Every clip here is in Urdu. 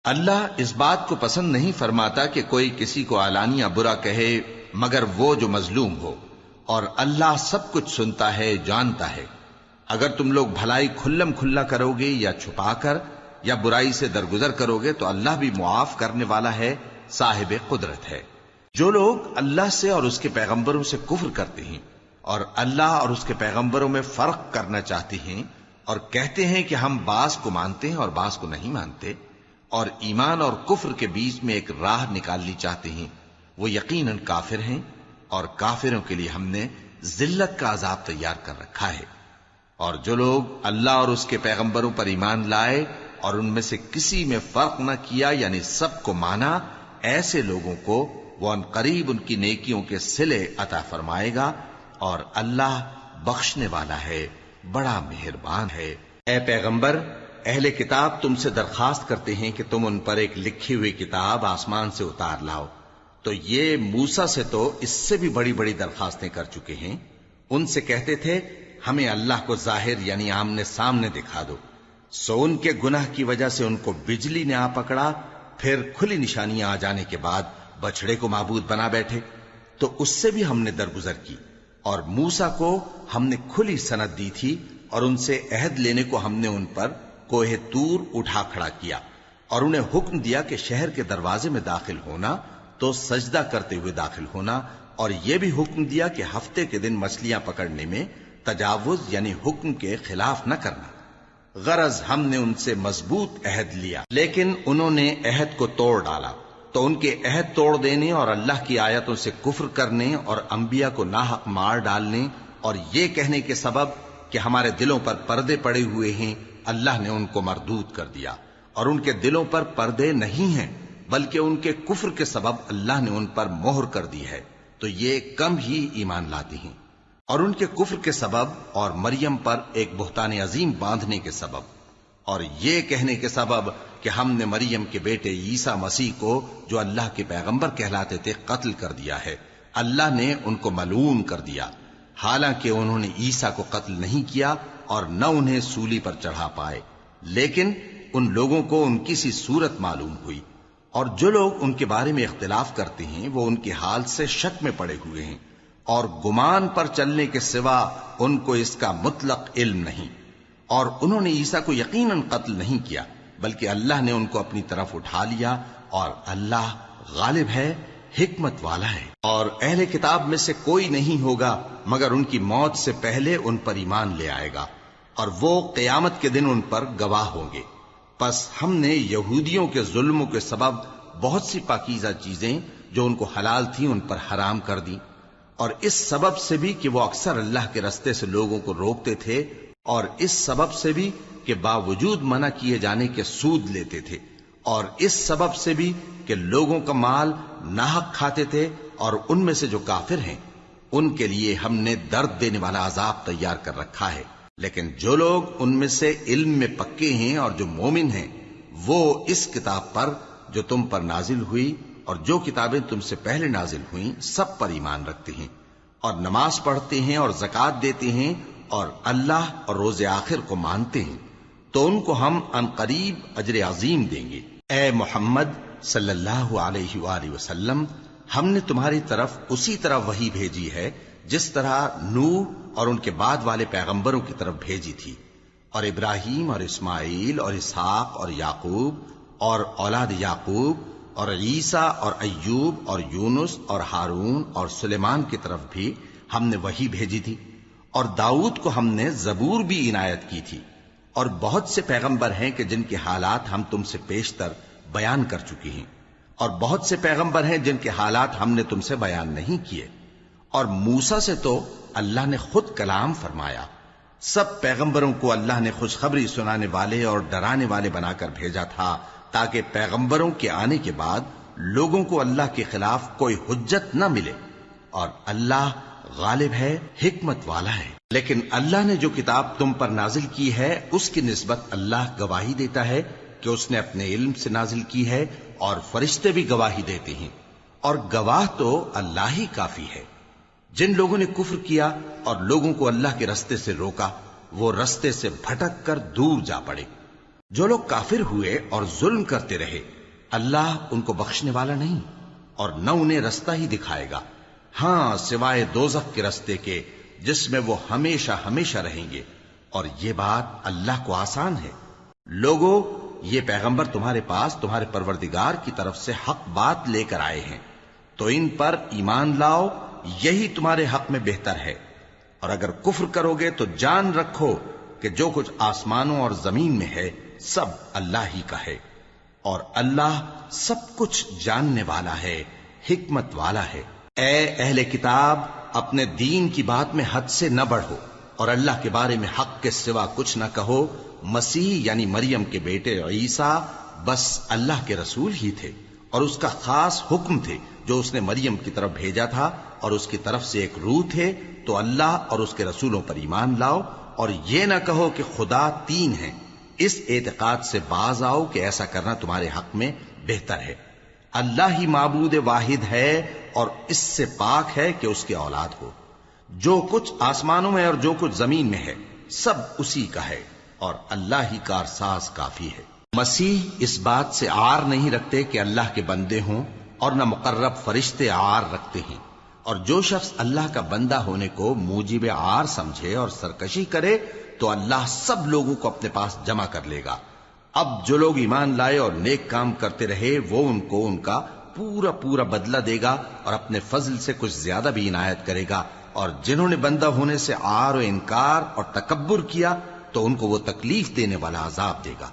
اللہ اس بات کو پسند نہیں فرماتا کہ کوئی کسی کو علانیہ برا کہے مگر وہ جو مظلوم ہو، اور اللہ سب کچھ سنتا ہے، جانتا ہے۔ اگر تم لوگ بھلائی کھلم کھلا کرو گے یا چھپا کر یا برائی سے درگزر کرو گے تو اللہ بھی معاف کرنے والا ہے، صاحب قدرت ہے۔ جو لوگ اللہ سے اور اس کے پیغمبروں سے کفر کرتے ہیں اور اللہ اور اس کے پیغمبروں میں فرق کرنا چاہتے ہیں اور کہتے ہیں کہ ہم بعض کو مانتے ہیں اور بعض کو نہیں مانتے، اور ایمان اور کفر کے بیچ میں ایک راہ نکالنی چاہتے ہیں، وہ یقیناً کافر ہیں، اور کافروں کے لیے ہم نے ذلت کا عذاب تیار کر رکھا ہے۔ اور جو لوگ اللہ اور اس کے پیغمبروں پر ایمان لائے اور ان میں سے کسی میں فرق نہ کیا، یعنی سب کو مانا، ایسے لوگوں کو وہ ان قریب ان کی نیکیوں کے صلے عطا فرمائے گا، اور اللہ بخشنے والا ہے، بڑا مہربان ہے۔ اے پیغمبر، اہل کتاب تم سے درخواست کرتے ہیں کہ تم ان پر ایک لکھی ہوئی کتاب آسمان سے اتار لاؤ، تو یہ موسیٰ سے تو اس سے بھی بڑی بڑی درخواستیں کر چکے ہیں۔ ان سے کہتے تھے ہمیں اللہ کو ظاہر یعنی آمنے سامنے دکھا دو، سو ان کے گناہ کی وجہ سے ان کو بجلی نے آ پکڑا، پھر کھلی نشانیاں آ جانے کے بعد بچڑے کو معبود بنا بیٹھے، تو اس سے بھی ہم نے درگزر کی۔ اور موسیٰ کو ہم نے کھلی سند دی تھی، اور ان سے عہد لینے کو ہم نے ان پر کوہ طور اٹھا کھڑا کیا، اور انہیں حکم دیا کہ شہر کے دروازے میں داخل ہونا تو سجدہ کرتے ہوئے داخل ہونا، اور یہ بھی حکم دیا کہ ہفتے کے دن مچھلیاں پکڑنے میں تجاوز یعنی حکم کے خلاف نہ کرنا۔ غرض ہم نے ان سے مضبوط عہد لیا، لیکن انہوں نے عہد کو توڑ ڈالا، تو ان کے عہد توڑ دینے اور اللہ کی آیتوں سے کفر کرنے اور انبیاء کو ناحق مار ڈالنے اور یہ کہنے کے سبب کہ ہمارے دلوں پر پردے پڑے ہوئے ہیں، اللہ نے ان کو مردود کر دیا۔ اور ان کے دلوں پر پردے نہیں ہیں، بلکہ ان کے کفر کے سبب اللہ نے ان پر مہر کر دی ہے، تو یہ کم ہی ایمان لاتے ہیں۔ اور ان کے کفر کے سبب اور مریم پر ایک بہتان عظیم باندھنے کے سبب اور یہ کہنے کے سبب کہ ہم نے مریم کے بیٹے عیسیٰ مسیح کو جو اللہ کے پیغمبر کہلاتے تھے قتل کر دیا ہے، اللہ نے ان کو ملعون کر دیا، حالانکہ انہوں نے عیسیٰ کو قتل نہیں کیا اور نہ انہیں سولی پر چڑھا پائے، لیکن ان لوگوں کو ان کی سی صورت معلوم ہوئی۔ اور جو لوگ ان کے بارے میں اختلاف کرتے ہیں وہ ان کے حال سے شک میں پڑے ہوئے ہیں، اور گمان پر چلنے کے سوا ان کو اس کا مطلق علم نہیں۔ اور انہوں نے عیسیٰ کو یقیناً قتل نہیں کیا، بلکہ اللہ نے ان کو اپنی طرف اٹھا لیا، اور اللہ غالب ہے، حکمت والا ہے۔ اور اہل کتاب میں سے کوئی نہیں ہوگا مگر ان کی موت سے پہلے ان پر ایمان لے آئے گا، اور وہ قیامت کے دن ان پر گواہ ہوں گے۔ پس ہم نے یہودیوں کے ظلموں کے سبب بہت سی پاکیزہ چیزیں جو ان کو حلال تھیں ان پر حرام کر دی، اور اس سبب سے بھی کہ وہ اکثر اللہ کے رستے سے لوگوں کو روکتے تھے، اور اس سبب سے بھی کہ باوجود منع کیے جانے کے سود لیتے تھے، اور اس سبب سے بھی کہ لوگوں کا مال ناحق کھاتے تھے، اور ان میں سے جو کافر ہیں ان کے لیے ہم نے درد دینے والا عذاب تیار کر رکھا ہے۔ لیکن جو لوگ ان میں سے علم میں پکے ہیں اور جو مومن ہیں وہ اس کتاب پر جو تم پر نازل ہوئی اور جو کتابیں تم سے پہلے نازل ہوئیں سب پر ایمان رکھتے ہیں، اور نماز پڑھتے ہیں اور زکوٰۃ دیتے ہیں اور اللہ اور روز آخر کو مانتے ہیں، تو ان کو ہم عنقریب اجر عظیم دیں گے۔ اے محمد صلی اللہ علیہ وآلہ وسلم، ہم نے تمہاری طرف اسی طرح وحی بھیجی ہے جس طرح نوح اور ان کے بعد والے پیغمبروں کی طرف بھیجی تھی، اور ابراہیم اور اسماعیل اور اسحاق اور یعقوب اور اولاد یعقوب اور عیسیٰ اور ایوب اور یونس اور ہارون اور سلیمان کی طرف بھی ہم نے وحی بھیجی تھی، اور داؤد کو ہم نے زبور بھی عنایت کی تھی، اور بہت سے پیغمبر ہیں کہ جن کے حالات ہم تم سے پیشتر بیان کر چکے ہیں، اور بہت سے پیغمبر ہیں جن کے حالات ہم نے تم سے بیان نہیں کیے، اور موسیٰ سے تو اللہ نے خود کلام فرمایا۔ سب پیغمبروں کو اللہ نے خوشخبری سنانے والے اور ڈرانے والے بنا کر بھیجا تھا تاکہ پیغمبروں کے آنے کے بعد لوگوں کو اللہ کے خلاف کوئی حجت نہ ملے، اور اللہ غالب ہے، حکمت والا ہے۔ لیکن اللہ نے جو کتاب تم پر نازل کی ہے اس کی نسبت اللہ گواہی دیتا ہے کہ اس نے اپنے علم سے نازل کی ہے، اور فرشتے بھی گواہی دیتے ہیں، اور گواہ تو اللہ ہی کافی ہے۔ جن لوگوں نے کفر کیا اور لوگوں کو اللہ کے رستے سے روکا وہ رستے سے بھٹک کر دور جا پڑے۔ جو لوگ کافر ہوئے اور ظلم کرتے رہے اللہ ان کو بخشنے والا نہیں اور نہ انہیں رستہ ہی دکھائے گا، ہاں سوائے دوزخ کے رستے کے جس میں وہ ہمیشہ ہمیشہ رہیں گے، اور یہ بات اللہ کو آسان ہے۔ لوگو، یہ پیغمبر تمہارے پاس تمہارے پروردگار کی طرف سے حق بات لے کر آئے ہیں، تو ان پر ایمان لاؤ، یہی تمہارے حق میں بہتر ہے، اور اگر کفر کرو گے تو جان رکھو کہ جو کچھ آسمانوں اور زمین میں ہے سب اللہ ہی کا ہے، اور اللہ سب کچھ جاننے والا ہے، حکمت والا ہے۔ اے اہل کتاب، اپنے دین کی بات میں حد سے نہ بڑھو، اور اللہ کے بارے میں حق کے سوا کچھ نہ کہو۔ مسیح یعنی مریم کے بیٹے عیسیٰ بس اللہ کے رسول ہی تھے، اور اس کا خاص حکم تھے جو اس نے مریم کی طرف بھیجا تھا، اور اس کی طرف سے ایک روح تھے، تو اللہ اور اس کے رسولوں پر ایمان لاؤ، اور یہ نہ کہو کہ خدا تین ہیں۔ اس اعتقاد سے باز آؤ کہ ایسا کرنا تمہارے حق میں بہتر ہے۔ اللہ ہی معبود واحد ہے، اور اس سے پاک ہے کہ اس کی اولاد ہو۔ جو کچھ آسمانوں میں اور جو کچھ زمین میں ہے سب اسی کا ہے، اور اللہ ہی کارساز کافی ہے۔ مسیح اس بات سے عار نہیں رکھتے کہ اللہ کے بندے ہوں، اور نہ مقرب فرشتے عار رکھتے ہیں، اور جو شخص اللہ کا بندہ ہونے کو موجب عار سمجھے اور سرکشی کرے تو اللہ سب لوگوں کو اپنے پاس جمع کر لے گا۔ اب جو لوگ ایمان لائے اور نیک کام کرتے رہے وہ ان کو ان کا پورا پورا بدلہ دے گا، اور اپنے فضل سے کچھ زیادہ بھی عنایت کرے گا، اور جنہوں نے بندہ ہونے سے عار و انکار اور تکبر کیا تو ان کو وہ تکلیف دینے والا عذاب دے گا،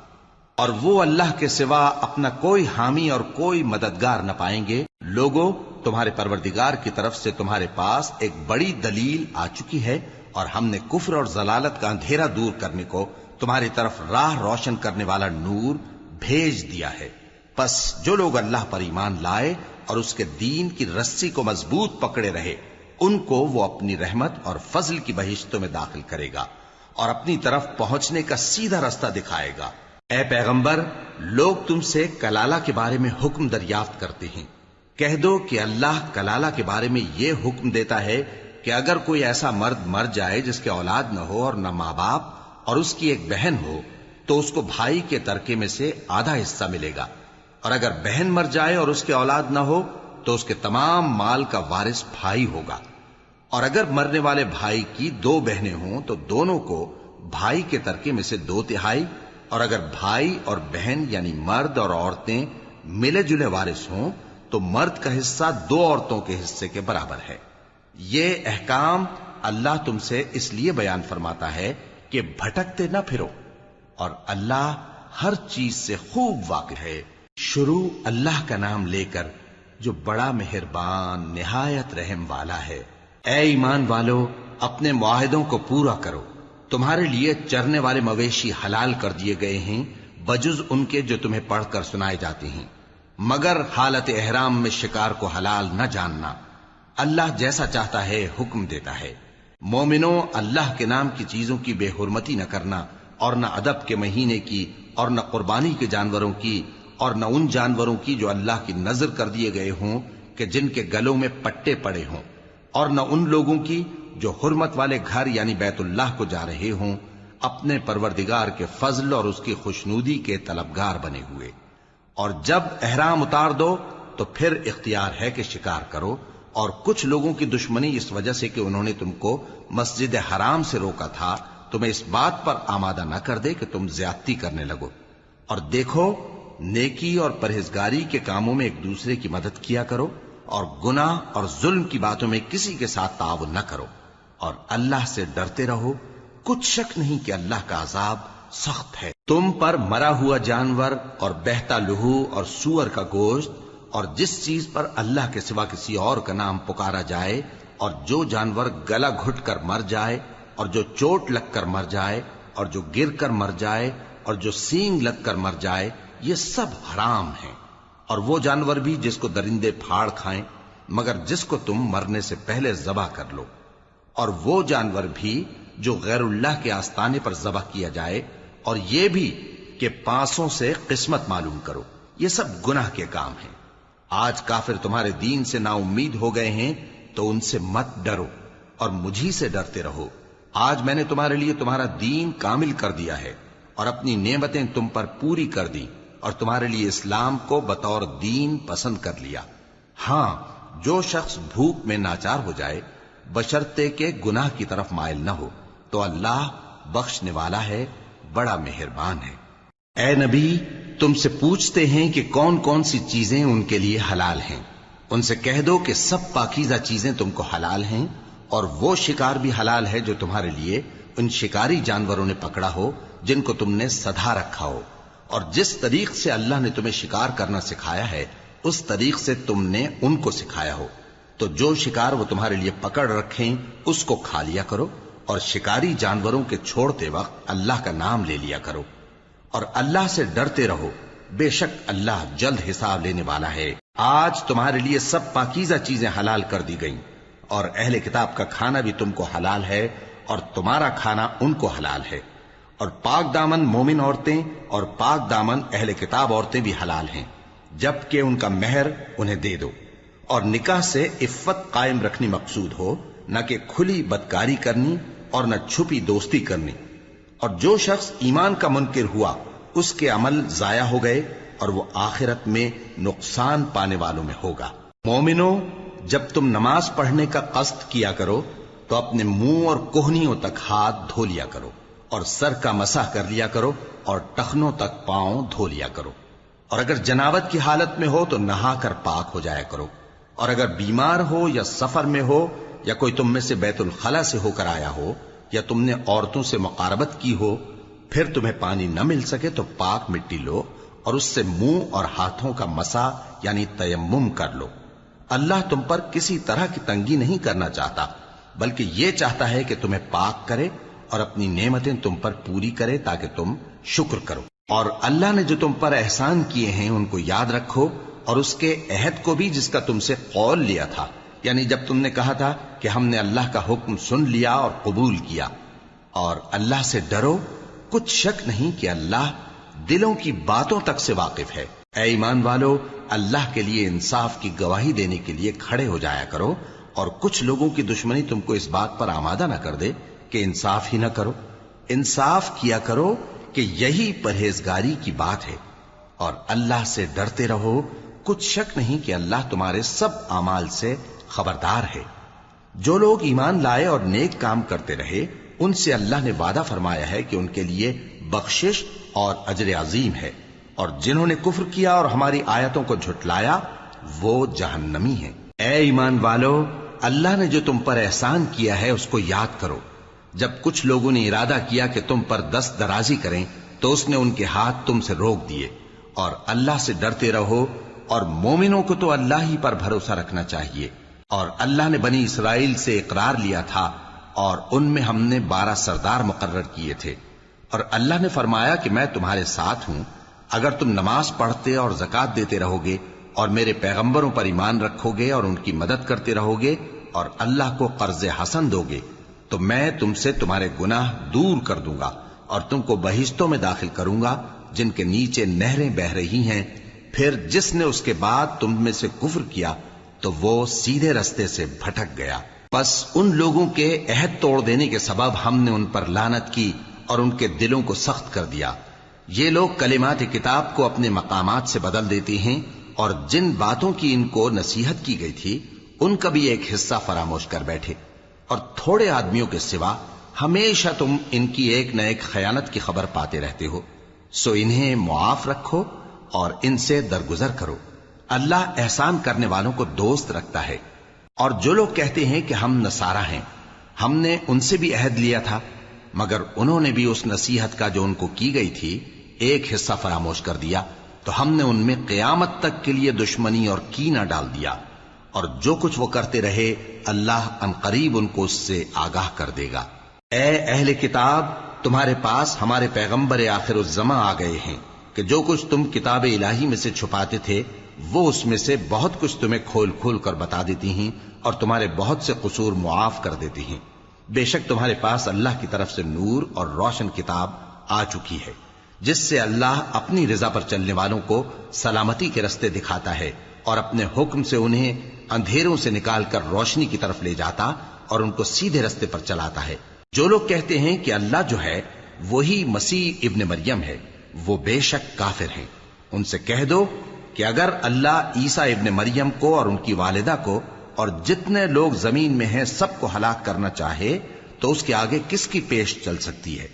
اور وہ اللہ کے سوا اپنا کوئی حامی اور کوئی مددگار نہ پائیں گے۔ لوگوں، تمہارے پروردگار کی طرف سے تمہارے پاس ایک بڑی دلیل آ چکی ہے، اور ہم نے کفر اور ضلالت کا اندھیرا دور کرنے کو تمہاری طرف راہ روشن کرنے والا نور بھیج دیا ہے۔ پس جو لوگ اللہ پر ایمان لائے اور اس کے دین کی رسی کو مضبوط پکڑے رہے، ان کو وہ اپنی رحمت اور فضل کی بہشتوں میں داخل کرے گا، اور اپنی طرف پہنچنے کا سیدھا رستہ دکھائے گا۔ اے پیغمبر، لوگ تم سے کلالہ کے بارے میں حکم دریافت کرتے ہیں، کہہ دو کہ اللہ کلالہ کے بارے میں یہ حکم دیتا ہے کہ اگر کوئی ایسا مرد مر جائے جس کے اولاد نہ ہو اور نہ ماں باپ، اور اس کی ایک بہن ہو، تو اس کو بھائی کے ترکے میں سے آدھا حصہ ملے گا، اور اگر بہن مر جائے اور اس کے اولاد نہ ہو تو اس کے تمام مال کا وارث بھائی ہوگا، اور اگر مرنے والے بھائی کی دو بہنیں ہوں تو دونوں کو بھائی کے ترکے میں سے 2/3، اور اگر بھائی اور بہن یعنی مرد اور عورتیں ملے جلے وارث ہوں تو مرد کا حصہ 2 عورتوں کے حصے کے برابر ہے۔ یہ احکام اللہ تم سے اس لیے بیان فرماتا ہے کہ بھٹکتے نہ پھرو، اور اللہ ہر چیز سے خوب واقف ہے۔ شروع اللہ کا نام لے کر جو بڑا مہربان نہایت رحم والا ہے۔ اے ایمان والو، اپنے معاہدوں کو پورا کرو۔ تمہارے لیے چرنے والے مویشی حلال کر دیے گئے ہیں بجز ان کے جو تمہیں پڑھ کر سنائے جاتے ہیں، مگر حالت احرام میں شکار کو حلال نہ جاننا۔ اللہ جیسا چاہتا ہے حکم دیتا ہے۔ مومنوں، اللہ کے نام کی چیزوں کی بے حرمتی نہ کرنا، اور نہ ادب کے مہینے کی، اور نہ قربانی کے جانوروں کی، اور نہ ان جانوروں کی جو اللہ کی نذر کر دیے گئے ہوں کہ جن کے گلوں میں پٹے پڑے ہوں، اور نہ ان لوگوں کی جو حرمت والے گھر یعنی بیت اللہ کو جا رہے ہوں، اپنے پروردگار کے فضل اور اس کی خوشنودی کے طلبگار بنے ہوئے۔ اور جب احرام اتار دو تو پھر اختیار ہے کہ شکار کرو، اور کچھ لوگوں کی دشمنی اس وجہ سے کہ انہوں نے تم کو مسجد حرام سے روکا تھا تمہیں اس بات پر آمادہ نہ کر دے کہ تم زیادتی کرنے لگو۔ اور دیکھو، نیکی اور پرہیزگاری کے کاموں میں ایک دوسرے کی مدد کیا کرو، اور گناہ اور ظلم کی باتوں میں کسی کے ساتھ تعاون نہ کرو، اور اللہ سے ڈرتے رہو۔ کچھ شک نہیں کہ اللہ کا عذاب سخت ہے۔ تم پر مرا ہوا جانور اور بہتا لہو اور سور کا گوشت، اور جس چیز پر اللہ کے سوا کسی اور کا نام پکارا جائے، اور جو جانور گلا گھٹ کر مر جائے، اور جو چوٹ لگ کر مر جائے، اور جو گر کر مر جائے، اور جو سینگ لگ کر مر جائے، یہ سب حرام ہیں۔ اور وہ جانور بھی جس کو درندے پھاڑ کھائیں، مگر جس کو تم مرنے سے پہلے ذبح کر لو، اور وہ جانور بھی جو غیر اللہ کے آستانے پر ذبح کیا جائے، اور یہ بھی کہ پانسوں سے قسمت معلوم کرو۔ یہ سب گناہ کے کام ہیں۔ آج کافر تمہارے دین سے نا امید ہو گئے ہیں تو ان سے مت ڈرو، اور مجھی سے ڈرتے رہو۔ آج میں نے تمہارے لیے تمہارا دین کامل کر دیا ہے، اور اپنی نعمتیں تم پر پوری کر دی اور تمہارے لیے اسلام کو بطور دین پسند کر لیا۔ ہاں، جو شخص بھوک میں ناچار ہو جائے بشرطے کہ گناہ کی طرف مائل نہ ہو تو اللہ بخشنے والا ہے، بڑا مہربان ہے۔ اے نبی، تم سے پوچھتے ہیں کہ کون کون سی چیزیں ان کے لیے حلال ہیں۔ ان سے کہہ دو کہ سب پاکیزہ چیزیں تم کو حلال ہیں، اور وہ شکار بھی حلال ہے جو تمہارے لیے ان شکاری جانوروں نے پکڑا ہو جن کو تم نے سدھا رکھا ہو، اور جس طریق سے اللہ نے تمہیں شکار کرنا سکھایا ہے اس طریق سے تم نے ان کو سکھایا ہو، تو جو شکار وہ تمہارے لیے پکڑ رکھیں اس کو کھا لیا کرو، اور شکاری جانوروں کے چھوڑتے وقت اللہ کا نام لے لیا کرو، اور اللہ سے ڈرتے رہو، بے شک اللہ جلد حساب لینے والا ہے۔ آج تمہارے لیے سب پاکیزہ چیزیں حلال کر دی گئیں، اور اہل کتاب کا کھانا بھی تم کو حلال ہے اور تمہارا کھانا ان کو حلال ہے، اور پاک دامن مومن عورتیں اور پاک دامن اہل کتاب عورتیں بھی حلال ہیں، جبکہ ان کا مہر انہیں دے دو، اور نکاح سے عفت قائم رکھنی مقصود ہو، نہ کہ کھلی بدکاری کرنی اور نہ چھپی دوستی کرنی۔ اور جو شخص ایمان کا منکر ہوا اس کے عمل ضائع ہو گئے اور وہ آخرت میں نقصان پانے والوں میں ہوگا۔ مومنو، جب تم نماز پڑھنے کا قصد کیا کرو تو اپنے منہ اور کوہنیوں تک ہاتھ دھو لیا کرو، اور سر کا مسح کر لیا کرو، اور ٹخنوں تک پاؤں دھو لیا کرو، اور اگر جنابت کی حالت میں ہو تو نہا کر پاک ہو جایا کرو، اور اگر بیمار ہو یا سفر میں ہو یا کوئی تم میں سے بیت الخلا سے ہو کر آیا ہو یا تم نے عورتوں سے مقاربت کی ہو، پھر تمہیں پانی نہ مل سکے تو پاک مٹی لو اور اس سے منہ اور ہاتھوں کا مسح یعنی تیمم کر لو۔ اللہ تم پر کسی طرح کی تنگی نہیں کرنا چاہتا، بلکہ یہ چاہتا ہے کہ تمہیں پاک کرے اور اپنی نعمتیں تم پر پوری کرے تاکہ تم شکر کرو۔ اور اللہ نے جو تم پر احسان کیے ہیں ان کو یاد رکھو، اور اس کے عہد کو بھی جس کا تم سے قول لیا تھا، یعنی جب تم نے کہا تھا کہ ہم نے اللہ کا حکم سن لیا اور قبول کیا۔ اور اللہ سے ڈرو، کچھ شک نہیں کہ اللہ دلوں کی باتوں تک سے واقف ہے۔ اے ایمان والو، اللہ کے لیے انصاف کی گواہی دینے کے لیے کھڑے ہو جایا کرو، اور کچھ لوگوں کی دشمنی تم کو اس بات پر آمادہ نہ کر دے کہ انصاف ہی نہ کرو۔ انصاف کیا کرو کہ یہی پرہیزگاری کی بات ہے، اور اللہ سے ڈرتے رہو، کچھ شک نہیں کہ اللہ تمہارے سب اعمال سے خبردار ہے۔ جو لوگ ایمان لائے اور نیک کام کرتے رہے ان سے اللہ نے وعدہ فرمایا ہے کہ ان کے لیے بخشش اور اجر عظیم ہے، اور جنہوں نے کفر کیا اور ہماری آیتوں کو جھٹلایا وہ جہنمی ہیں۔ اے ایمان والو، اللہ نے جو تم پر احسان کیا ہے اس کو یاد کرو۔ جب کچھ لوگوں نے ارادہ کیا کہ تم پر دست درازی کریں تو اس نے ان کے ہاتھ تم سے روک دیے، اور اللہ سے ڈرتے رہو، اور مومنوں کو تو اللہ ہی پر بھروسہ رکھنا چاہیے۔ اور اللہ نے بنی اسرائیل سے اقرار لیا تھا اور ان میں ہم نے 12 سردار مقرر کیے تھے، اور اللہ نے فرمایا کہ میں تمہارے ساتھ ہوں، اگر تم نماز پڑھتے اور زکوٰۃ دیتے رہو گے اور میرے پیغمبروں پر ایمان رکھو گے اور ان کی مدد کرتے رہو گے اور اللہ کو قرض حسن دو گے تو میں تم سے تمہارے گناہ دور کر دوں گا اور تم کو بہشتوں میں داخل کروں گا جن کے نیچے نہریں بہ رہی ہیں۔ پھر جس نے اس کے بعد تم میں سے کفر کیا تو وہ سیدھے رستے سے بھٹک گیا۔ پس ان لوگوں کے عہد توڑ دینے کے سبب ہم نے ان پر لعنت کی اور ان کے دلوں کو سخت کر دیا۔ یہ لوگ کلمات کتاب کو اپنے مقامات سے بدل دیتے ہیں، اور جن باتوں کی ان کو نصیحت کی گئی تھی ان کا بھی ایک حصہ فراموش کر بیٹھے، اور تھوڑے آدمیوں کے سوا ہمیشہ تم ان کی ایک نہ ایک خیانت کی خبر پاتے رہتے ہو، سو انہیں معاف رکھو اور ان سے درگزر کرو۔ اللہ احسان کرنے والوں کو دوست رکھتا ہے۔ اور جو لوگ کہتے ہیں کہ ہم نصارہ ہیں، ہم نے ان سے بھی عہد لیا تھا، مگر انہوں نے بھی اس نصیحت کا جو ان کو کی گئی تھی ایک حصہ فراموش کر دیا، تو ہم نے ان میں قیامت تک کے لیے دشمنی اور کینہ ڈال دیا، اور جو کچھ وہ کرتے رہے اللہ عنقریب ان کو اس سے آگاہ کر دے گا۔ اے اہل کتاب، تمہارے پاس ہمارے پیغمبر آخر الزماں آ گئے ہیں کہ جو کچھ تم کتاب الہی میں سے چھپاتے تھے وہ اس میں سے بہت کچھ تمہیں کھول کھول کر بتا دیتی ہیں اور تمہارے بہت سے قصور معاف کر دیتی ہیں۔ بے شک تمہارے پاس اللہ کی طرف سے نور اور روشن کتاب آ چکی ہے، جس سے اللہ اپنی رضا پر چلنے والوں کو سلامتی کے رستے دکھاتا ہے اور اپنے حکم سے انہیں اندھیروں سے نکال کر روشنی کی طرف لے جاتا اور ان کو سیدھے رستے پر چلاتا ہے۔ جو لوگ کہتے ہیں کہ اللہ جو ہے وہی مسیح ابن مریم ہے، وہ بے شک کافر ہیں۔ ان سے کہہ دو کہ اگر اللہ عیسیٰ ابن مریم کو اور ان کی والدہ کو اور جتنے لوگ زمین میں ہیں سب کو ہلاک کرنا چاہے تو اس کے آگے کس کی پیش چل سکتی ہے؟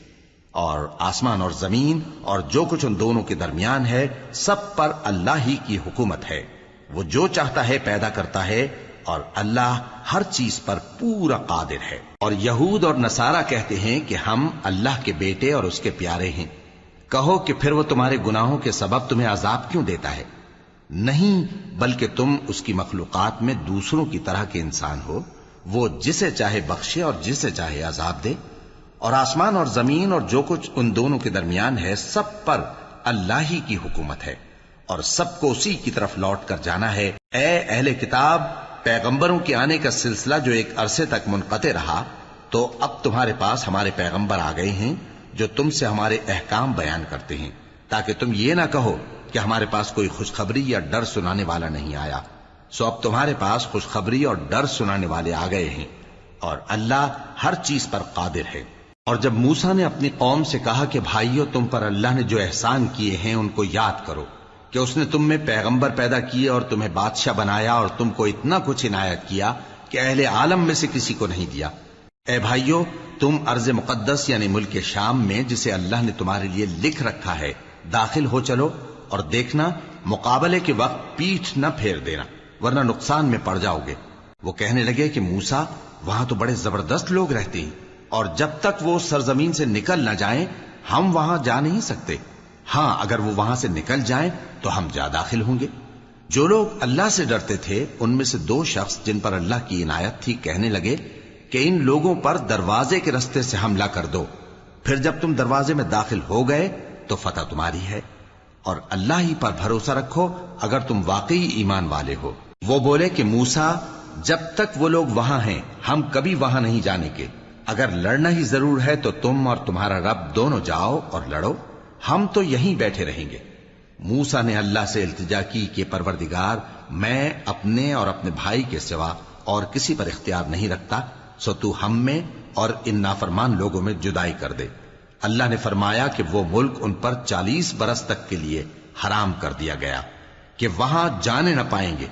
اور آسمان اور زمین اور جو کچھ ان دونوں کے درمیان ہے سب پر اللہ ہی کی حکومت ہے۔ وہ جو چاہتا ہے پیدا کرتا ہے، اور اللہ ہر چیز پر پورا قادر ہے۔ اور یہود اور نصارہ کہتے ہیں کہ ہم اللہ کے بیٹے اور اس کے پیارے ہیں۔ کہو کہ پھر وہ تمہارے گناہوں کے سبب تمہیں عذاب کیوں دیتا ہے؟ نہیں، بلکہ تم اس کی مخلوقات میں دوسروں کی طرح کے انسان ہو، وہ جسے چاہے بخشے اور جسے چاہے عذاب دے۔ اور آسمان اور زمین اور جو کچھ ان دونوں کے درمیان ہے سب پر اللہ ہی کی حکومت ہے، اور سب کو اسی کی طرف لوٹ کر جانا ہے۔ اے اہل کتاب، پیغمبروں کے آنے کا سلسلہ جو ایک عرصے تک منقطع رہا، تو اب تمہارے پاس ہمارے پیغمبر آ گئے ہیں جو تم سے ہمارے احکام بیان کرتے ہیں، تاکہ تم یہ نہ کہو کہ ہمارے پاس کوئی خوشخبری یا ڈر سنانے والا نہیں آیا۔ سو اب تمہارے پاس خوشخبری اور ڈر سنانے والے آ گئے ہیں، اور اللہ ہر چیز پر قادر ہے۔ اور جب موسیٰ نے اپنی قوم سے کہا کہ بھائیو، تم پر اللہ نے جو احسان کیے ہیں ان کو یاد کرو، کہ اس نے تم میں پیغمبر پیدا کیے اور تمہیں بادشاہ بنایا اور تم کو اتنا کچھ عنایت کیا کہ اہل عالم میں سے کسی کو نہیں دیا۔ اے بھائیو، تم ارض مقدس یعنی ملک شام میں، جسے اللہ نے تمہارے لیے لکھ رکھا ہے، داخل ہو چلو، اور دیکھنا مقابلے کے وقت پیٹھ نہ پھیر دینا، ورنہ نقصان میں پڑ جاؤ گے۔ وہ کہنے لگے کہ موسیٰ، وہاں تو بڑے زبردست لوگ رہتے ہیں، اور جب تک وہ سرزمین سے نکل نہ جائیں ہم وہاں جا نہیں سکتے۔ ہاں، اگر وہ وہاں سے نکل جائیں تو ہم جا داخل ہوں گے۔ جو لوگ اللہ سے ڈرتے تھے ان میں سے دو شخص جن پر اللہ کی عنایت تھی کہنے لگے کہ ان لوگوں پر دروازے کے رستے سے حملہ کر دو، پھر جب تم دروازے میں داخل ہو گئے تو فتح تمہاری ہے، اور اللہ ہی پر بھروسہ رکھو اگر تم واقعی ایمان والے ہو۔ وہ بولے کہ موسیٰ، جب تک وہ لوگ وہاں ہیں ہم کبھی وہاں نہیں جانے کے، اگر لڑنا ہی ضرور ہے تو تم اور تمہارا رب دونوں جاؤ اور لڑو، ہم تو یہیں بیٹھے رہیں گے۔ موسیٰ نے اللہ سے التجا کی کہ پروردگار، میں اپنے اور اپنے بھائی کے سوا اور کسی پر اختیار نہیں رکھتا، سو تو ہم میں اور ان نافرمان لوگوں میں جدائی کر دے۔ اللہ نے فرمایا کہ وہ ملک ان پر 40 برس تک کے لیے حرام کر دیا گیا کہ وہاں جانے نہ پائیں گے۔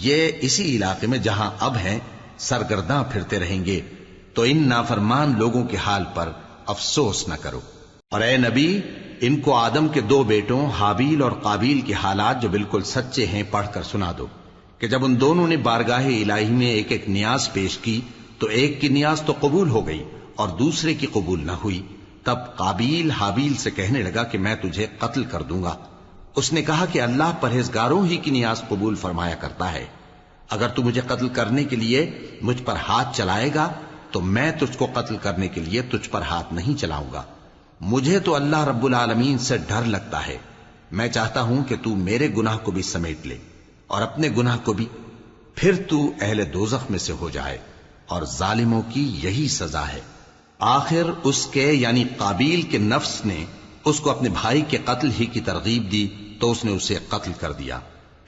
یہ اسی علاقے میں جہاں اب ہیں سرگرداں پھرتے رہیں گے، تو ان نافرمان لوگوں کے حال پر افسوس نہ کرو۔ اور اے نبی، ان کو آدم کے 2 بیٹوں حابیل اور قابیل کے حالات جو بالکل سچے ہیں پڑھ کر سنا دو، کہ جب ان دونوں نے بارگاہ الہی میں ایک ایک نیاز پیش کی تو ایک کی نیاز تو قبول ہو گئی اور دوسرے کی قبول نہ ہوئی۔ تب قابیل حابیل سے کہنے لگا کہ میں تجھے قتل کر دوں گا۔ اس نے کہا کہ اللہ پرہیزگاروں ہی کی نیاز قبول فرمایا کرتا ہے، اگر تو مجھے قتل کرنے کے لیے مجھ پر ہاتھ چلائے گا تو میں تجھ کو قتل کرنے کے لیے تجھ پر ہاتھ نہیں چلاؤں گا۔ مجھے تو اللہ رب العالمین سے ڈر لگتا ہے، میں چاہتا ہوں کہ تو میرے گناہ کو بھی سمیٹ لے اور اپنے گناہ کو بھی، پھر تو اہل دوزخ میں سے ہو جائے، اور ظالموں کی یہی سزا ہے۔ آخر اس کے یعنی قابیل کے نفس نے اس کو اپنے بھائی کے قتل ہی کی ترغیب دی تو اس نے اسے قتل کر دیا،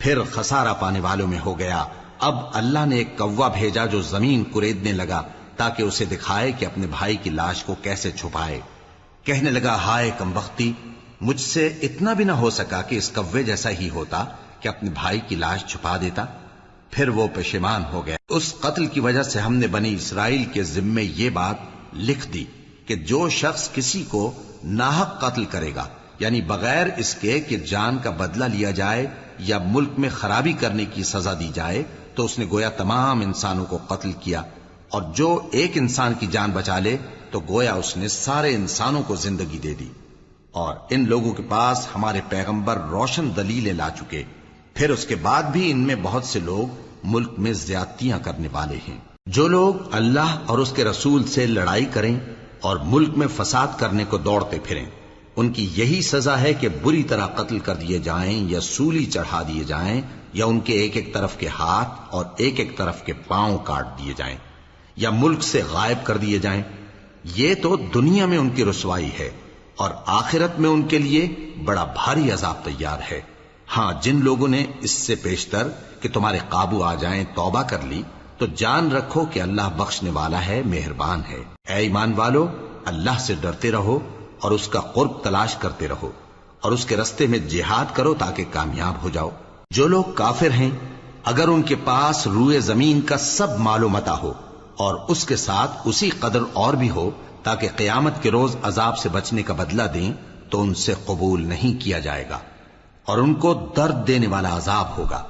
پھر خسارہ پانے والوں میں ہو گیا۔ اب اللہ نے ایک کوا بھیجا جو زمین کریدنے لگا تاکہ اسے دکھائے کہ اپنے بھائی کی لاش کو کیسے چھپائے۔ کہنے لگا، ہائے کمبختی، مجھ سے اتنا بھی نہ ہو سکا کہ اس کوے جیسا ہی ہوتا کہ اپنے بھائی کی لاش چھپا دیتا۔ پھر وہ پشیمان ہو گیا۔ اس قتل کی وجہ سے ہم نے بنی اسرائیل کے ذمے یہ بات لکھ دی کہ جو شخص کسی کو ناحق قتل کرے گا، یعنی بغیر اس کے کہ جان کا بدلہ لیا جائے یا ملک میں خرابی کرنے کی سزا دی جائے، تو اس نے گویا تمام انسانوں کو قتل کیا، اور جو ایک انسان کی جان بچا لے تو گویا اس نے سارے انسانوں کو زندگی دے دی۔ اور ان لوگوں کے پاس ہمارے پیغمبر روشن دلیلیں لا چکے، پھر اس کے بعد بھی ان میں بہت سے لوگ ملک میں زیادتیاں کرنے والے ہیں۔ جو لوگ اللہ اور اس کے رسول سے لڑائی کریں اور ملک میں فساد کرنے کو دوڑتے پھریں، ان کی یہی سزا ہے کہ بری طرح قتل کر دیے جائیں یا سولی چڑھا دیے جائیں، یا ان کے ایک ایک طرف کے ہاتھ اور ایک ایک طرف کے پاؤں کاٹ دیے جائیں، یا ملک سے غائب کر دیے جائیں۔ یہ تو دنیا میں ان کی رسوائی ہے، اور آخرت میں ان کے لیے بڑا بھاری عذاب تیار ہے۔ ہاں، جن لوگوں نے اس سے پیشتر کہ تمہارے قابو آ جائیں توبہ کر لی تو جان رکھو کہ اللہ بخشنے والا ہے، مہربان ہے۔ اے ایمان والو، اللہ سے ڈرتے رہو اور اس کا قرب تلاش کرتے رہو اور اس کے رستے میں جہاد کرو تاکہ کامیاب ہو جاؤ۔ جو لوگ کافر ہیں اگر ان کے پاس روئے زمین کا سب مال و متاع ہو اور اس کے ساتھ اسی قدر اور بھی ہو تاکہ قیامت کے روز عذاب سے بچنے کا بدلہ دیں تو ان سے قبول نہیں کیا جائے گا اور ان کو درد دینے والا عذاب ہوگا۔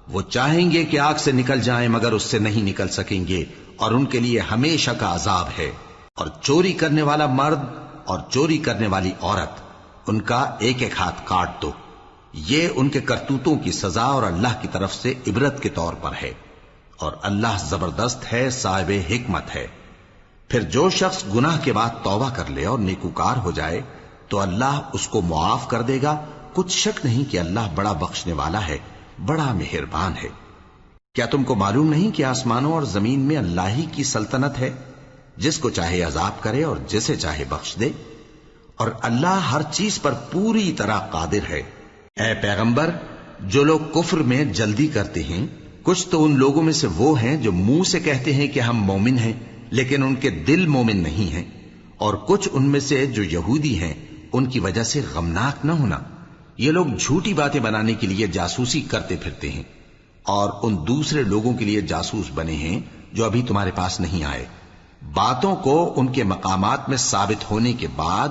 وہ چاہیں گے کہ آگ سے نکل جائیں مگر اس سے نہیں نکل سکیں گے اور ان کے لیے ہمیشہ کا عذاب ہے۔ اور چوری کرنے والا مرد اور چوری کرنے والی عورت ان کا ایک ایک ہاتھ کاٹ دو، یہ ان کے کرتوتوں کی سزا اور اللہ کی طرف سے عبرت کے طور پر ہے، اور اللہ زبردست ہے، صاحب حکمت ہے۔ پھر جو شخص گناہ کے بعد توبہ کر لے اور نیکوکار ہو جائے تو اللہ اس کو معاف کر دے گا، کچھ شک نہیں کہ اللہ بڑا بخشنے والا ہے، بڑا مہربان ہے۔ کیا تم کو معلوم نہیں کہ آسمانوں اور زمین میں اللہ ہی کی سلطنت ہے، جس کو چاہے عذاب کرے اور جسے چاہے بخش دے، اور اللہ ہر چیز پر پوری طرح قادر ہے۔ اے پیغمبر، جو لوگ کفر میں جلدی کرتے ہیں کچھ تو ان لوگوں میں سے وہ ہیں جو منہ سے کہتے ہیں کہ ہم مومن ہیں لیکن ان کے دل مومن نہیں ہیں، اور کچھ ان میں سے جو یہودی ہیں ان کی وجہ سے غمناک نہ ہونا۔ یہ لوگ جھوٹی باتیں بنانے کے لیے جاسوسی کرتے پھرتے ہیں اور ان دوسرے لوگوں کے لیے جاسوس بنے ہیں جو ابھی تمہارے پاس نہیں آئے، باتوں کو ان کے مقامات میں ثابت ہونے کے بعد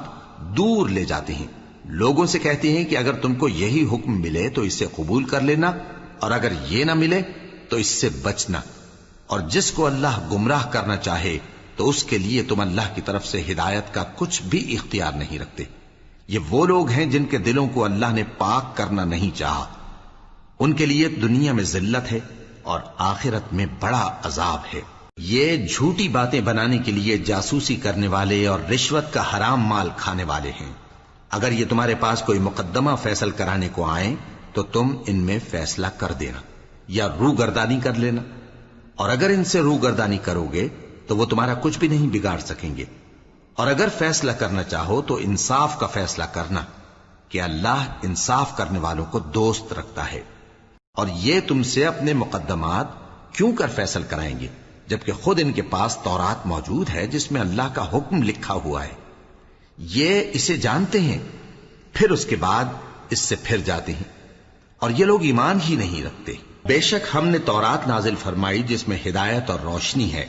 دور لے جاتے ہیں، لوگوں سے کہتے ہیں کہ اگر تم کو یہی حکم ملے تو اسے قبول کر لینا اور اگر یہ نہ ملے تو اس سے بچنا، اور جس کو اللہ گمراہ کرنا چاہے تو اس کے لیے تم اللہ کی طرف سے ہدایت کا کچھ بھی اختیار نہیں رکھتے۔ یہ وہ لوگ ہیں جن کے دلوں کو اللہ نے پاک کرنا نہیں چاہا، ان کے لیے دنیا میں ذلت ہے اور آخرت میں بڑا عذاب ہے۔ یہ جھوٹی باتیں بنانے کے لیے جاسوسی کرنے والے اور رشوت کا حرام مال کھانے والے ہیں۔ اگر یہ تمہارے پاس کوئی مقدمہ فیصل کرانے کو آئیں تو تم ان میں فیصلہ کر دینا یا روگردانی کر لینا، اور اگر ان سے روگردانی کرو گے تو وہ تمہارا کچھ بھی نہیں بگاڑ سکیں گے، اور اگر فیصلہ کرنا چاہو تو انصاف کا فیصلہ کرنا کہ اللہ انصاف کرنے والوں کو دوست رکھتا ہے۔ اور یہ تم سے اپنے مقدمات کیوں کر فیصل کرائیں گے جبکہ خود ان کے پاس تورات موجود ہے جس میں اللہ کا حکم لکھا ہوا ہے، یہ اسے جانتے ہیں پھر اس کے بعد اس سے پھر جاتے ہیں، اور یہ لوگ ایمان ہی نہیں رکھتے۔ بے شک ہم نے تورات نازل فرمائی جس میں ہدایت اور روشنی ہے،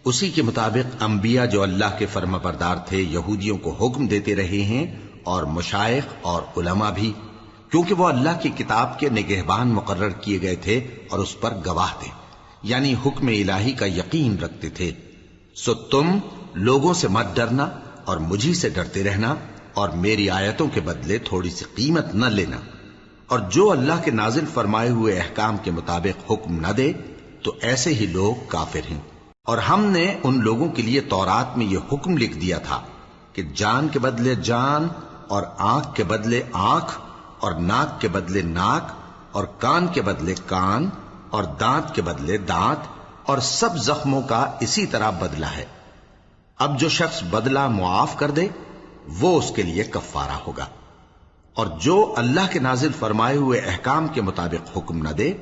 اسی کے مطابق انبیاء جو اللہ کے فرما بردار تھے یہودیوں کو حکم دیتے رہے ہیں، اور مشائخ اور علماء بھی، کیونکہ وہ اللہ کی کتاب کے نگہبان مقرر کیے گئے تھے اور اس پر گواہ تھے، یعنی حکم الہی کا یقین رکھتے تھے۔ سو تم لوگوں سے مت ڈرنا اور مجھی سے ڈرتے رہنا، اور میری آیتوں کے بدلے تھوڑی سی قیمت نہ لینا، اور جو اللہ کے نازل فرمائے ہوئے احکام کے مطابق حکم نہ دے تو ایسے ہی لوگ کافر ہیں۔ اور ہم نے ان لوگوں کے لیے تورات میں یہ حکم لکھ دیا تھا کہ جان کے بدلے جان، اور آنکھ کے بدلے آنکھ، اور ناک کے بدلے ناک، اور کان کے بدلے کان، اور دانت کے بدلے دانت، اور سب زخموں کا اسی طرح بدلہ ہے۔ اب جو شخص بدلہ معاف کر دے وہ اس کے لیے کفارہ ہوگا، اور جو اللہ کے نازل فرمائے ہوئے احکام کے مطابق حکم نہ دے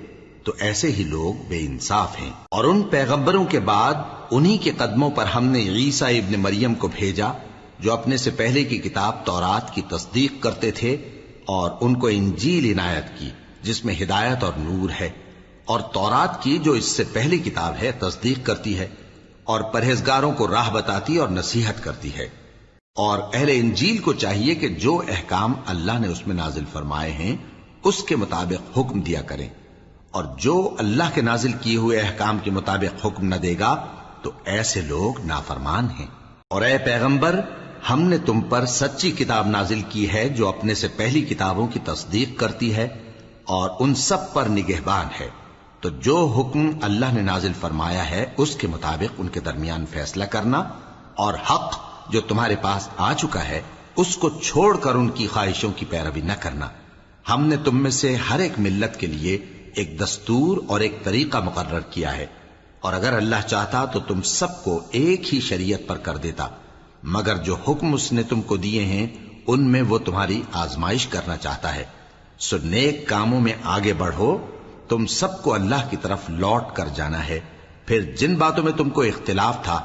تو ایسے ہی لوگ بے انصاف ہیں۔ اور ان پیغمبروں کے بعد انہی کے قدموں پر ہم نے عیسیٰ ابن مریم کو بھیجا جو اپنے سے پہلے کی کتاب تورات کی تصدیق کرتے تھے، اور ان کو انجیل عنایت کی جس میں ہدایت اور نور ہے، اور تورات کی جو اس سے پہلی کتاب ہے تصدیق کرتی ہے اور پرہیزگاروں کو راہ بتاتی اور نصیحت کرتی ہے۔ اور اہل انجیل کو چاہیے کہ جو احکام اللہ نے اس میں نازل فرمائے ہیں اس کے مطابق حکم دیا کریں، اور جو اللہ کے نازل کیے ہوئے احکام کے مطابق حکم نہ دے گا تو ایسے لوگ نافرمان ہیں۔ اور اے پیغمبر، ہم نے تم پر سچی کتاب نازل کی ہے جو اپنے سے پہلی کتابوں کی تصدیق کرتی ہے اور ان سب پر نگہبان ہے، تو جو حکم اللہ نے نازل فرمایا ہے اس کے مطابق ان کے درمیان فیصلہ کرنا، اور حق جو تمہارے پاس آ چکا ہے اس کو چھوڑ کر ان کی خواہشوں کی پیروی نہ کرنا۔ ہم نے تم میں سے ہر ایک ملت کے لیے ایک دستور اور ایک طریقہ مقرر کیا ہے، اور اگر اللہ چاہتا تو تم سب کو ایک ہی شریعت پر کر دیتا، مگر جو حکم اس نے تم کو دیے ہیں ان میں وہ تمہاری آزمائش کرنا چاہتا ہے۔ سو نیک کاموں میں آگے بڑھو، تم سب کو اللہ کی طرف لوٹ کر جانا ہے۔ پھر جن باتوں میں تم کو اختلاف تھا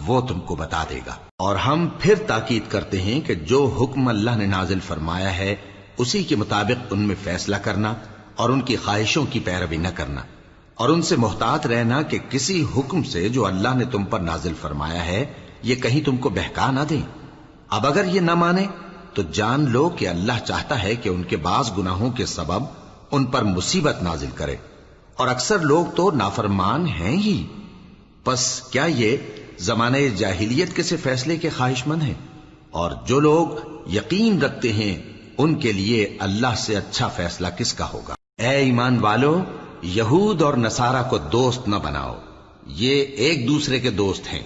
وہ تم کو بتا دے گا۔ اور ہم پھر تاکید کرتے ہیں کہ جو حکم اللہ نے نازل فرمایا ہے اسی کے مطابق ان میں فیصلہ کرنا اور ان کی خواہشوں کی پیروی نہ کرنا، اور ان سے محتاط رہنا کہ کسی حکم سے جو اللہ نے تم پر نازل فرمایا ہے یہ کہیں تم کو بہکا نہ دیں۔ اب اگر یہ نہ مانے تو جان لو کہ اللہ چاہتا ہے کہ ان کے بعض گناہوں کے سبب ان پر مصیبت نازل کرے، اور اکثر لوگ تو نافرمان ہیں ہی۔ پس کیا یہ زمانہ جاہلیت کے سے فیصلے کے خواہش مند ہیں؟ اور جو لوگ یقین رکھتے ہیں ان کے لیے اللہ سے اچھا فیصلہ کس کا ہوگا؟ اے ایمان والو، یہود اور نصارہ کو دوست نہ بناؤ، یہ ایک دوسرے کے دوست ہیں،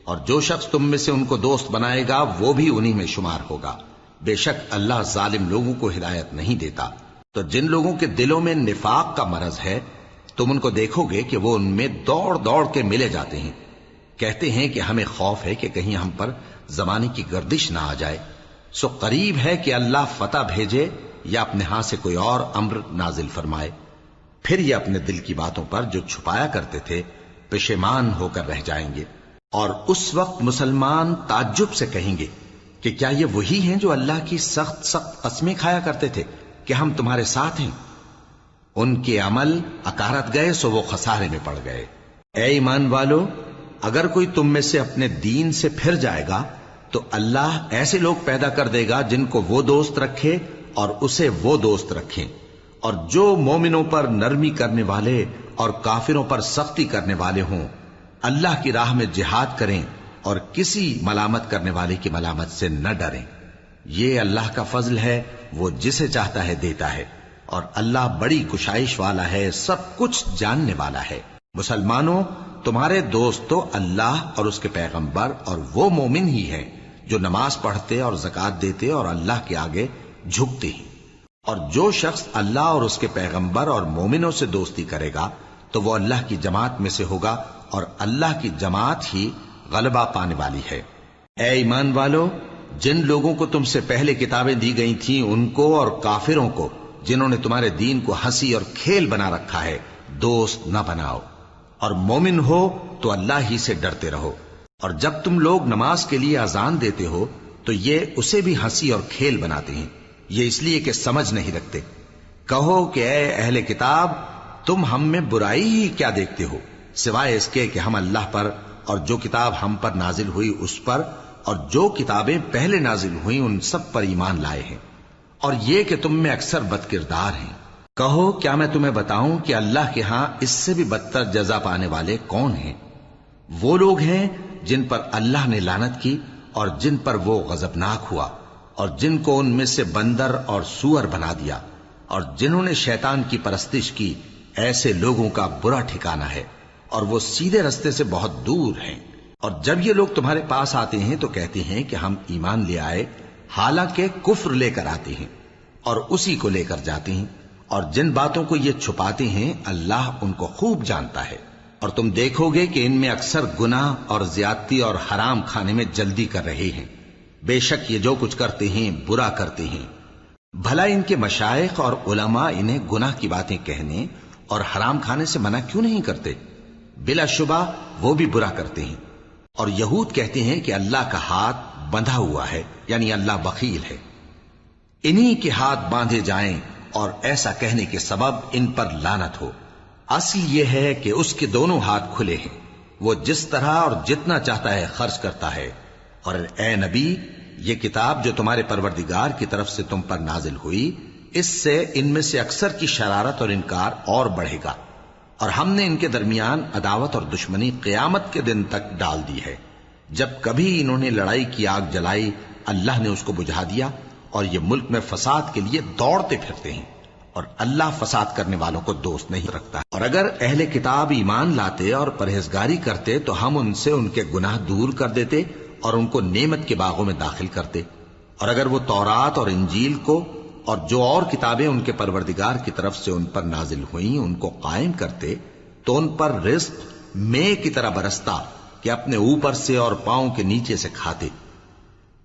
اور جو شخص تم میں سے ان کو دوست بنائے گا وہ بھی انہی میں شمار ہوگا۔ بے شک اللہ ظالم لوگوں کو ہدایت نہیں دیتا۔ تو جن لوگوں کے دلوں میں نفاق کا مرض ہے تم ان کو دیکھو گے کہ وہ ان میں دوڑ دوڑ کے ملے جاتے ہیں، کہتے ہیں کہ ہمیں خوف ہے کہ کہیں ہم پر زمانے کی گردش نہ آ جائے، سو قریب ہے کہ اللہ فتح بھیجے یا اپنے ہاں سے کوئی اور امر نازل فرمائے، پھر یہ اپنے دل کی باتوں پر جو چھپایا کرتے تھے پشیمان ہو کر رہ جائیں گے۔ اور اس وقت مسلمان تعجب سے کہیں گے کہ کیا یہ وہی ہیں جو اللہ کی سخت سخت قسمیں کھایا کرتے تھے کہ ہم تمہارے ساتھ ہیں؟ ان کے عمل اکارت گئے سو وہ خسارے میں پڑ گئے۔ اے ایمان والو، اگر کوئی تم میں سے اپنے دین سے پھر جائے گا تو اللہ ایسے لوگ پیدا کر دے گا جن کو وہ دوست رکھے اور اسے وہ دوست رکھیں، اور جو مومنوں پر نرمی کرنے والے اور کافروں پر سختی کرنے والے ہوں، اللہ کی راہ میں جہاد کریں اور کسی ملامت کرنے والے کی ملامت سے نہ ڈریں۔ یہ اللہ کا فضل ہے، وہ جسے چاہتا ہے دیتا ہے، اور اللہ بڑی کشائش والا ہے، سب کچھ جاننے والا ہے۔ مسلمانوں، تمہارے دوست تو اللہ اور اس کے پیغمبر اور وہ مومن ہی ہیں جو نماز پڑھتے اور زکوٰۃ دیتے اور اللہ کے آگے جھکتے ہیں۔ اور جو شخص اللہ اور اس کے پیغمبر اور مومنوں سے دوستی کرے گا تو وہ اللہ کی جماعت میں سے ہوگا، اور اللہ کی جماعت ہی غلبہ پانے والی ہے۔ اے ایمان والو، جن لوگوں کو تم سے پہلے کتابیں دی گئی تھیں ان کو اور کافروں کو جنہوں نے تمہارے دین کو ہنسی اور کھیل بنا رکھا ہے دوست نہ بناؤ، اور مومن ہو تو اللہ ہی سے ڈرتے رہو۔ اور جب تم لوگ نماز کے لیے اذان دیتے ہو تو یہ اسے بھی ہنسی اور کھیل بناتے ہیں، یہ اس لیے کہ سمجھ نہیں رکھتے۔ کہو کہ اے اہل کتاب، تم ہم میں برائی ہی کیا دیکھتے ہو، سوائے اس کے کہ ہم اللہ پر اور جو کتاب ہم پر نازل ہوئی اس پر اور جو کتابیں پہلے نازل ہوئیں ان سب پر ایمان لائے ہیں، اور یہ کہ تم میں اکثر بد کردار ہیں۔ کہو کیا میں تمہیں بتاؤں کہ اللہ کے ہاں اس سے بھی بدتر جزا پانے والے کون ہیں؟ وہ لوگ ہیں جن پر اللہ نے لعنت کی اور جن پر وہ غضبناک ہوا، اور جن کو ان میں سے بندر اور سور بنا دیا، اور جنہوں نے شیطان کی پرستش کی، ایسے لوگوں کا برا ٹھکانہ ہے، اور وہ سیدھے رستے سے بہت دور ہیں۔ اور جب یہ لوگ تمہارے پاس آتے ہیں تو کہتے ہیں کہ ہم ایمان لے آئے، حالانکہ کفر لے کر آتے ہیں اور اسی کو لے کر جاتے ہیں، اور جن باتوں کو یہ چھپاتے ہیں اللہ ان کو خوب جانتا ہے۔ اور تم دیکھو گے کہ ان میں اکثر گناہ اور زیادتی اور حرام کھانے میں جلدی کر رہے ہیں، بے شک یہ جو کچھ کرتے ہیں برا کرتے ہیں۔ بھلا ان کے مشائخ اور علماء انہیں گناہ کی باتیں کہنے اور حرام کھانے سے منع کیوں نہیں کرتے؟ بلا شبہ وہ بھی برا کرتے ہیں۔ اور یہود کہتے ہیں کہ اللہ کا ہاتھ بندھا ہوا ہے، یعنی اللہ بخیل ہے، انہی کے ہاتھ باندھے جائیں، اور ایسا کہنے کے سبب ان پر لعنت ہو۔ اصل یہ ہے کہ اس کے دونوں ہاتھ کھلے ہیں، وہ جس طرح اور جتنا چاہتا ہے خرچ کرتا ہے۔ اور اے نبی، یہ کتاب جو تمہارے پروردگار کی طرف سے تم پر نازل ہوئی، اس سے ان میں سے اکثر کی شرارت اور انکار اور بڑھے گا، اور ہم نے ان کے درمیان عداوت اور دشمنی قیامت کے دن تک ڈال دی ہے۔ جب کبھی انہوں نے لڑائی کی آگ جلائی اللہ نے اس کو بجھا دیا، اور یہ ملک میں فساد کے لیے دوڑتے پھرتے ہیں، اور اللہ فساد کرنے والوں کو دوست نہیں رکھتا۔ اور اگر اہل کتاب ایمان لاتے اور پرہیزگاری کرتے تو ہم ان سے ان کے گناہ دور کر دیتے اور ان کو نعمت کے باغوں میں داخل کرتے۔ اور اگر وہ تورات اور انجیل کو اور جو اور کتابیں ان کے پروردگار کی طرف سے ان پر نازل ہوئیں ان کو قائم کرتے تو ان پر رزق مے کی طرح برستا کہ اپنے اوپر سے اور پاؤں کے نیچے سے کھاتے۔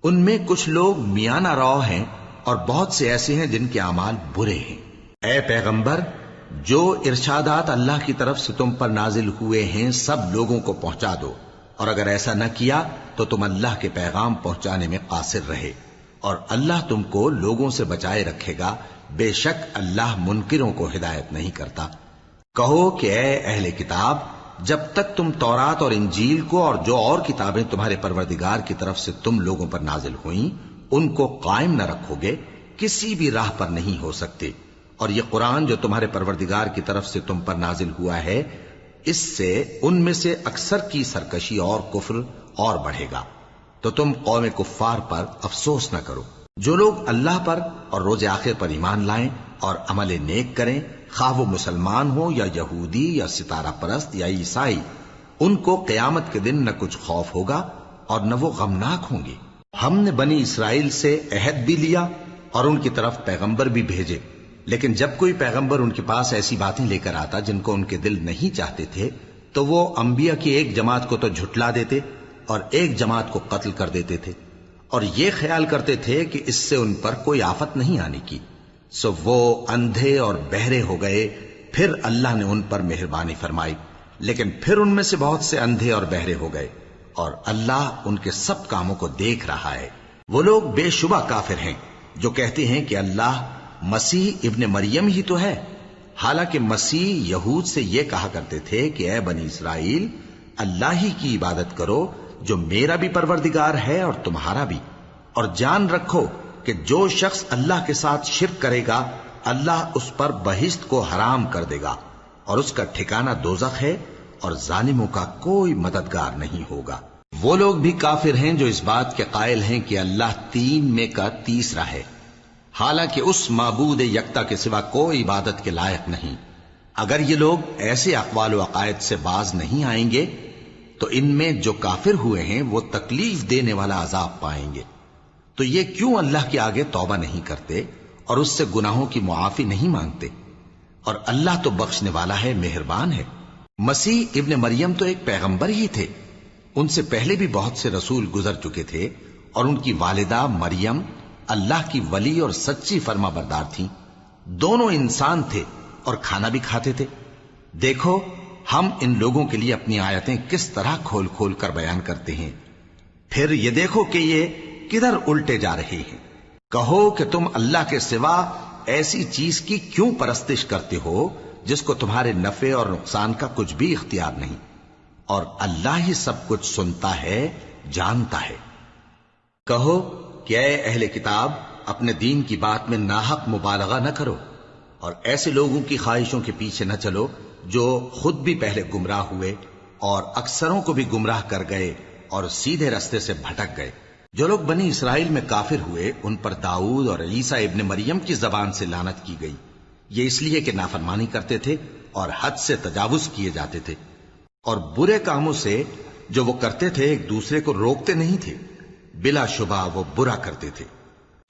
ان میں کچھ لوگ میانہ رو ہیں اور بہت سے ایسے ہیں جن کے اعمال برے ہیں۔ اے پیغمبر، جو ارشادات اللہ کی طرف سے تم پر نازل ہوئے ہیں سب لوگوں کو پہنچا دو، اور اگر ایسا نہ کیا تو تم اللہ کے پیغام پہنچانے میں قاصر رہے، اور اللہ تم کو لوگوں سے بچائے رکھے گا، بے شک اللہ منکروں کو ہدایت نہیں کرتا۔ کہو کہ اے اہل کتاب، جب تک تم تورات اور انجیل کو اور جو اور کتابیں تمہارے پروردگار کی طرف سے تم لوگوں پر نازل ہوئیں ان کو قائم نہ رکھو گے، کسی بھی راہ پر نہیں ہو سکتے۔ اور یہ قرآن جو تمہارے پروردگار کی طرف سے تم پر نازل ہوا ہے، اس سے ان میں سے اکثر کی سرکشی اور کفر اور بڑھے گا، تو تم قوم کفار پر افسوس نہ کرو۔ جو لوگ اللہ پر اور روز آخر پر ایمان لائیں اور عمل نیک کریں، خواہ وہ مسلمان ہو یا یہودی یا ستارہ پرست یا عیسائی، ان کو قیامت کے دن نہ کچھ خوف ہوگا اور نہ وہ غمناک ہوں گے۔ ہم نے بنی اسرائیل سے عہد بھی لیا اور ان کی طرف پیغمبر بھی بھیجے، لیکن جب کوئی پیغمبر ان کے پاس ایسی باتیں لے کر آتا جن کو ان کے دل نہیں چاہتے تھے تو وہ انبیاء کی ایک جماعت کو تو جھٹلا دیتے اور ایک جماعت کو قتل کر دیتے تھے، اور یہ خیال کرتے تھے کہ اس سے ان پر کوئی آفت نہیں آنے کی، سو وہ اندھے اور بہرے ہو گئے۔ پھر اللہ نے ان پر مہربانی فرمائی، لیکن پھر ان میں سے بہت سے اندھے اور بہرے ہو گئے، اور اللہ ان کے سب کاموں کو دیکھ رہا ہے۔ وہ لوگ بے شبہ کافر ہیں جو کہتے ہیں کہ اللہ مسیح ابن مریم ہی تو ہے، حالانکہ مسیح یہود سے یہ کہا کرتے تھے کہ اے بنی اسرائیل، اللہ ہی کی عبادت کرو جو میرا بھی پروردگار ہے اور تمہارا بھی، اور جان رکھو کہ جو شخص اللہ کے ساتھ شرک کرے گا اللہ اس پر بہشت کو حرام کر دے گا، اور اس کا ٹھکانہ دوزخ ہے، اور ظالموں کا کوئی مددگار نہیں ہوگا۔ وہ لوگ بھی کافر ہیں جو اس بات کے قائل ہیں کہ اللہ تین میں کا تیسرا ہے، حالانکہ اس معبود یکتا کے سوا کوئی عبادت کے لائق نہیں۔ اگر یہ لوگ ایسے اقوال و عقائد سے باز نہیں آئیں گے تو ان میں جو کافر ہوئے ہیں وہ تکلیف دینے والا عذاب پائیں گے۔ تو یہ کیوں اللہ کے آگے توبہ نہیں کرتے اور اس سے گناہوں کی معافی نہیں مانگتے؟ اور اللہ تو بخشنے والا ہے، مہربان ہے۔ مسیح ابن مریم تو ایک پیغمبر ہی تھے، ان سے پہلے بھی بہت سے رسول گزر چکے تھے، اور ان کی والدہ مریم اللہ کی ولی اور سچی فرما بردار تھیں۔ دونوں انسان تھے اور کھانا بھی کھاتے تھے۔ دیکھو ہم ان لوگوں کے لیے اپنی آیتیں کس طرح کھول کھول کر بیان کرتے ہیں، پھر یہ دیکھو کہ یہ کدھر الٹے جا رہے ہیں۔ کہو کہ تم اللہ کے سوا ایسی چیز کی کیوں پرستش کرتے ہو جس کو تمہارے نفع اور نقصان کا کچھ بھی اختیار نہیں، اور اللہ ہی سب کچھ سنتا ہے، جانتا ہے۔ کہو کہ اے اہل کتاب، اپنے دین کی بات میں ناحق مبالغہ نہ کرو، اور ایسے لوگوں کی خواہشوں کے پیچھے نہ چلو جو خود بھی پہلے گمراہ ہوئے اور اکثروں کو بھی گمراہ کر گئے اور سیدھے رستے سے بھٹک گئے۔ جو لوگ بنی اسرائیل میں کافر ہوئے ان پر داؤد اور عیسیٰ ابن مریم کی زبان سے لعنت کی گئی، یہ اس لیے کہ نافرمانی کرتے تھے اور حد سے تجاوز کیے جاتے تھے، اور برے کاموں سے جو وہ کرتے تھے ایک دوسرے کو روکتے نہیں تھے، بلا شبہ وہ برا کرتے تھے۔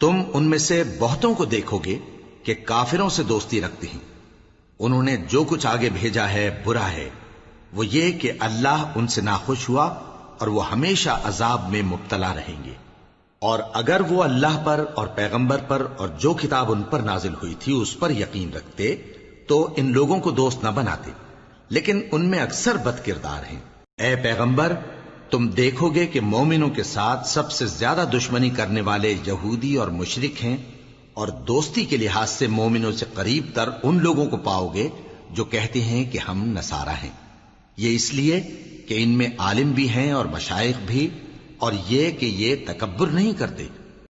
تم ان میں سے بہتوں کو دیکھو گے کہ کافروں سے دوستی رکھتے ہیں، انہوں نے جو کچھ آگے بھیجا ہے برا ہے، وہ یہ کہ اللہ ان سے ناخوش ہوا اور وہ ہمیشہ عذاب میں مبتلا رہیں گے۔ اور اگر وہ اللہ پر اور پیغمبر پر اور جو کتاب ان پر نازل ہوئی تھی اس پر یقین رکھتے تو ان لوگوں کو دوست نہ بناتے، لیکن ان میں اکثر بد کردار ہیں۔ اے پیغمبر، تم دیکھو گے کہ مومنوں کے ساتھ سب سے زیادہ دشمنی کرنے والے یہودی اور مشرک ہیں، اور دوستی کے لحاظ سے مومنوں سے قریب تر ان لوگوں کو پاؤ گے جو کہتے ہیں کہ ہم نصارہ ہیں۔ یہ اس لیے کہ ان میں عالم بھی ہیں اور مشائخ بھی، اور یہ کہ یہ تکبر نہیں کرتے۔